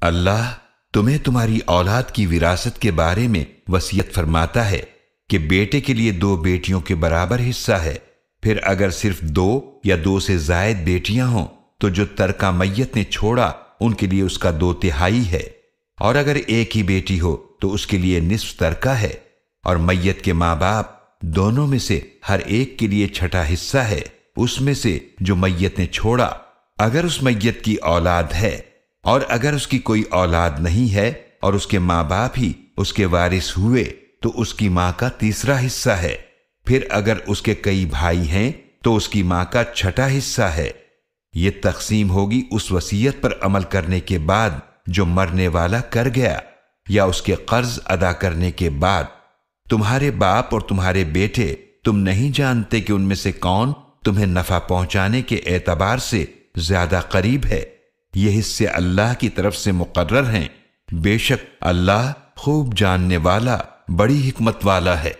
اللہ تمہیں تمہاری اولاد کی وراثت کے بارے میں وصیت فرماتا ہے کہ بیٹے کے لیے 2 بیٹیوں کے برابر حصہ ہے، پھر اگر صرف 2 یا 2 سے زائد بیٹیاں ہوں تو جو ترکہ میت نے چھوڑا ان کے لیے اس کا 2/3 ہے، اور اگر ایک ہی بیٹی ہو تو اس کے لیے نصف ترکہ ہے، اور میت کے ماں باپ دونوں میں سے ہر ایک کے لیے 1/6 حصہ ہے اس میں سے جو میت نے چھوڑا، اگر اس میت کی اولاد ہے، اور اگر اس کی کوئی اولاد نہیں ہے اور اس کے ماں باپ ہی اس کے وارث ہوئے تو اس کی ماں کا 3 حصہ ہے، پھر اگر اس کے کئی بھائی ہیں تو اس کی ماں کا 6 حصہ ہے۔ یہ تقسیم ہوگی اس وصیت پر عمل کرنے کے بعد جو مرنے والا کر گیا، یا اس کے قرض ادا کرنے کے بعد۔ تمہارے باپ اور تمہارے بیٹے تم نہیں جانتے کہ ان میں سے کون تمہیں نفع پہنچانے کے اعتبار سے زیادہ قریب ہے، یہ حصے اللہ کی طرف سے مقرر ہیں، بے شک اللہ خوب جاننے والا بڑی حکمت والا ہے۔